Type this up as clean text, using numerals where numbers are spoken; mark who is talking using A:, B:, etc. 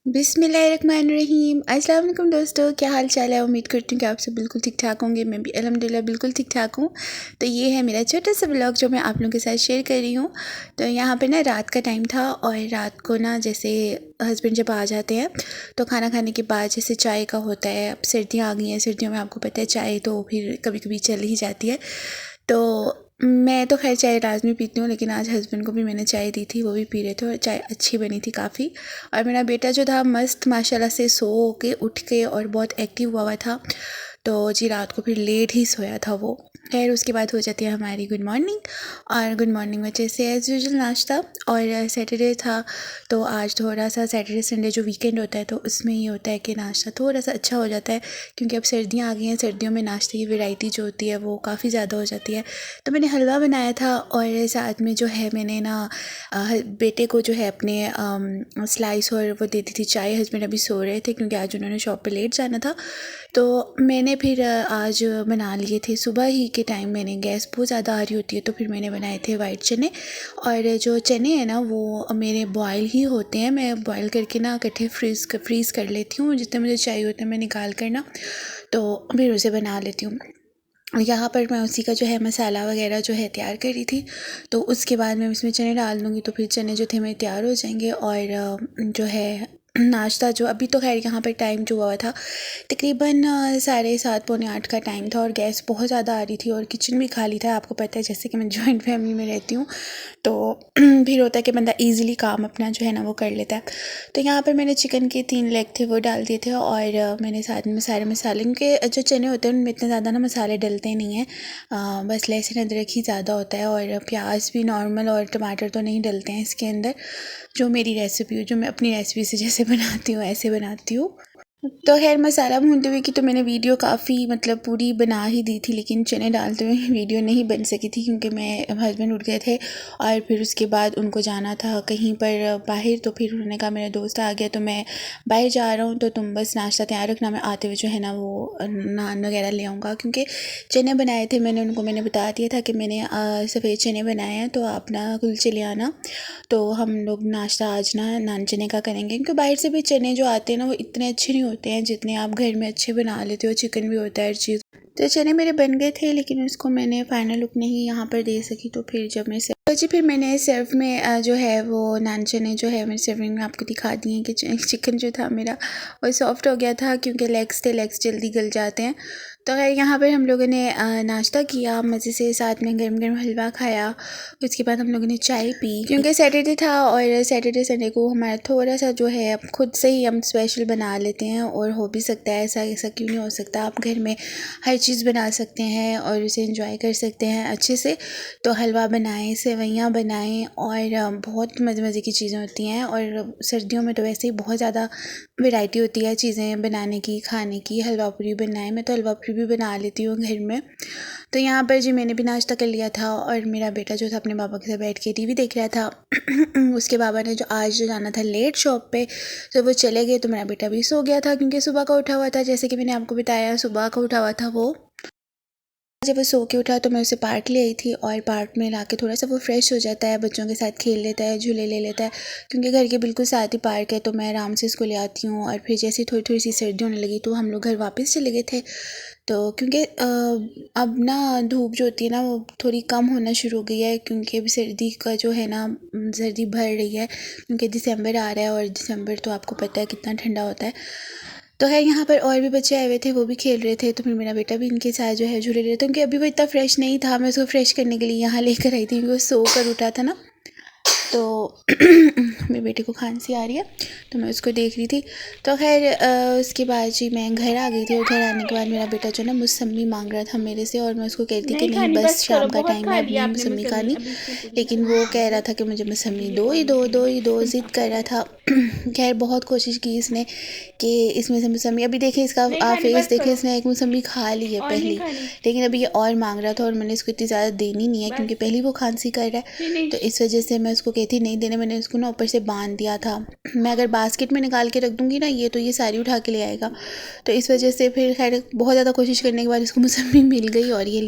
A: बिस्मिल्लाहिर्रहमानिर्रहीम। अस्सलाम वालेकुम दोस्तों, क्या हाल चाल है। उम्मीद करती हूँ कि आप सब बिल्कुल ठीक ठाक होंगे। मैं भी अल्हम्दुलिल्लाह बिल्कुल ठीक ठाक हूँ। तो ये है मेरा छोटा सा व्लॉग जो मैं आप लोगों के साथ शेयर कर रही हूँ। तो यहाँ पे ना रात का टाइम था और रात को ना जैसे हस्बैंड जब आ जाते हैं तो खाना खाने के बाद जैसे चाय का होता है। अब सर्दियाँ आ गई हैं, सर्दियों में आपको पता है चाय तो फिर कभी कभी चल ही जाती है। तो मैं तो खैर चाय लाज़मी पीती हूँ, लेकिन आज हस्बैंड को भी मैंने चाय दी थी, वो भी पी रहे थे और चाय अच्छी बनी थी काफ़ी। और मेरा बेटा जो था मस्त माशाल्लाह से सो के उठ के और बहुत एक्टिव हुआ था। तो जी रात को फिर लेट ही सोया था वो। खैर उसके बाद हो जाती है हमारी गुड मॉर्निंग। और गुड मॉर्निंग में जैसे एज़ यूजुअल नाश्ता। और सैटरडे था तो आज थोड़ा सा सैटरडे संडे जो वीकेंड होता है तो उसमें ये होता है कि नाश्ता थोड़ा सा अच्छा हो जाता है, क्योंकि अब सर्दियाँ आ गई हैं। सर्दियों में नाश्ते की वैरायटी जो होती है वो काफ़ी ज़्यादा हो जाती है। तो मैंने हलवा बनाया था और साथ में जो है मैंने ना बेटे को जो है अपने स्लाइस और वो देती थी चाय। हस्बैंड अभी सो रहे थे क्योंकि आज उन्होंने शॉप पे लेट जाना था। तो मैंने फिर आज बना लिए थे सुबह ही के टाइम। मैंने गैस बहुत ज़्यादा आ रही होती है तो फिर मैंने बनाए थे वाइट चने। और जो चने हैं ना वो मेरे बॉयल ही होते हैं। मैं बॉयल करके ना इकट्ठे फ्रीज़ कर लेती हूँ, जितने मुझे चाहिए होते हैं मैं निकाल कर ना तो फिर उसे बना लेती हूँ। यहाँ पर मैं उसी का जो है मसाला वगैरह जो है तैयार कर रही थी। तो उसके बाद मैं इसमें चने डाल दूँगी तो फिर चने जो थे मेरे तैयार हो जाएंगे। और जो है नाश्ता जो अभी तो खैर यहाँ पर टाइम जो हुआ था तकरीबन 7:30 पौने 8 का टाइम था और गैस बहुत ज़्यादा आ रही थी और किचन भी खाली था। आपको पता है जैसे कि मैं जॉइंट फैमिली में रहती हूँ तो फिर होता है कि बंदा ईज़िली काम अपना जो है ना वो कर लेता है। तो यहाँ पर मैंने चिकन के 3 लेग थे वो डाल दिए थे और मैंने साथ में सारे मसाले, क्योंकि जो चने होते हैं उनमें इतने ज़्यादा ना मसाले डलते नहीं हैं। बस लहसुन अदरक ही ज़्यादा होता है और प्याज भी नॉर्मल और टमाटर तो नहीं डलते हैं इसके अंदर। जो मेरी रेसिपी हो, जो मैं अपनी रेसिपी से जैसे बनाती हूँ ऐसे बनाती हूँ। तो खैर मसाला भूनते हुए की तो मैंने वीडियो काफ़ी मतलब पूरी बना ही दी थी, लेकिन चने डालते हुए वीडियो नहीं बन सकी थी क्योंकि मैं हस्बैंड उठ गए थे और फिर उसके बाद उनको जाना था कहीं पर बाहर। तो फिर उन्होंने कहा मेरा दोस्त आ गया तो मैं बाहर जा रहा हूँ तो तुम बस नाश्ता तैयार रखना, मैं आते हुए जो है ना वो नान वगैरह ले आऊँगा। क्योंकि चने बनाए थे मैंने उनको, मैंने बता दिया था कि मैंने सफ़ेद चने बनाए हैं तो आप ना कुलचे ले आना। तो हम लोग नाश्ता आज ना नान चने का करेंगे, क्योंकि बाहर से भी चने जो आते हैं ना वो इतने अच्छे नहीं होते हैं जितने आप घर में अच्छे बना लेते हो। चिकन भी होता है हर चीज़। तो चने मेरे बन गए थे लेकिन उसको मैंने फाइनल लुक नहीं यहाँ पर दे सकी। तो फिर जब मैं तो जी फिर मैंने सर्व में जो है वो नान चने जो है मैंने सर्विंग में आपको दिखा दिए कि चिकन जो था मेरा वो सॉफ्ट हो गया था, क्योंकि लेग्स थे, लेग्स जल्दी गल जाते हैं। तो खैर यहाँ पर हम लोगों ने नाश्ता किया मज़े से, साथ में गर्म गर्म हलवा खाया। उसके बाद हम लोगों ने चाय पी, क्योंकि सैटरडे था और सैटरडे संडे को हमारा थोड़ा सा जो है अब खुद से ही हम स्पेशल बना लेते हैं। और हो भी सकता है ऐसा, ऐसा क्यों नहीं हो सकता। आप घर में हर चीज़ बना सकते हैं और उसे एंजॉय कर सकते हैं अच्छे से। तो हलवा बनाएं, सेवइयाँ बनाएं और बहुत मज़े मज़े की चीज़ें होती हैं। और सर्दियों में तो वैसे ही बहुत ज़्यादा वैरायटी होती है चीज़ें बनाने की, खाने की। हलवा पूरी बनाएं, मैं तो हलवा पूरी भी बना लेती हूँ घर में। तो यहाँ पर जी मैंने भी नाश्ता कर लिया था और मेरा बेटा जो था अपने पापा के साथ बैठ के टीवी देख रहा था। उसके पापा ने जो आज जो जाना था लेट शॉप पे तो वो चले गए, तो मेरा बेटा भी सो गया था क्योंकि सुबह का उठा हुआ था। जैसे कि मैंने आपको बताया सुबह का उठा हुआ था वो। जब वो सो के उठा तो मैं उसे पार्क ले आई थी और पार्क में लाके थोड़ा सा वो फ्रेश हो जाता है, बच्चों के साथ खेल लेता है, झूले ले लेता है। क्योंकि घर के बिल्कुल साथ ही पार्क है तो मैं आराम से इसको ले आती हूँ। और फिर जैसे थोड़ी थोड़ी सी सर्दी होने लगी तो हम लोग घर वापस चले गए थे। तो क्योंकि अब ना धूप जो होती है ना वो थोड़ी कम होना शुरू हो गई है, क्योंकि अभी सर्दी का जो है ना सर्दी बढ़ रही है, क्योंकि दिसंबर आ रहा है और दिसंबर तो आपको पता है कितना ठंडा होता है। तो है यहाँ पर और भी बच्चे आए हुए थे, वो भी खेल रहे थे। तो फिर मेरा बेटा भी इनके साथ जो है झूले रहे थे, क्योंकि अभी वो इतना फ्रेश नहीं था। मैं उसको फ्रेश करने के लिए यहाँ लेकर आई थी क्योंकि वो सो कर उठा था ना। तो मेरे बेटे को खांसी आ रही है तो मैं उसको देख रही थी। तो खैर उसके बाद जी मैं घर आ गई थी। उधर आने के बाद मेरा बेटा जो ना मौसम्मी मांग रहा था मेरे से और मैं उसको कहती थी कि नहीं बस शाम का टाइम है अब नहीं मौसम्मी खानी, लेकिन वो कह रहा था कि मुझे मौसम्मी दो ही दो, दो ही दो, ज़िद कर रहा था। खैर बहुत कोशिश की इसने कि इसमें से मौसम्मी, अभी देखें इसका फेस देखें, इसने एक मौसम्मी खा ली है पहली, लेकिन अभी ये और मांग रहा था और मैंने इसको इतनी ज़्यादा देनी नहीं है क्योंकि पहली वो खांसी कर रहा है। तो इस वजह से मैं उसको कहती नहीं देने, मैंने उसको ना ऊपर से बांध दिया था। मैं अगर बास्केट में निकाल के रख दूँगी ना ये तो ये सारी उठा के ले आएगा। तो इस वजह से फिर खैर बहुत ज़्यादा कोशिश करने के बाद इसको मौसम्मी मिल गई और ये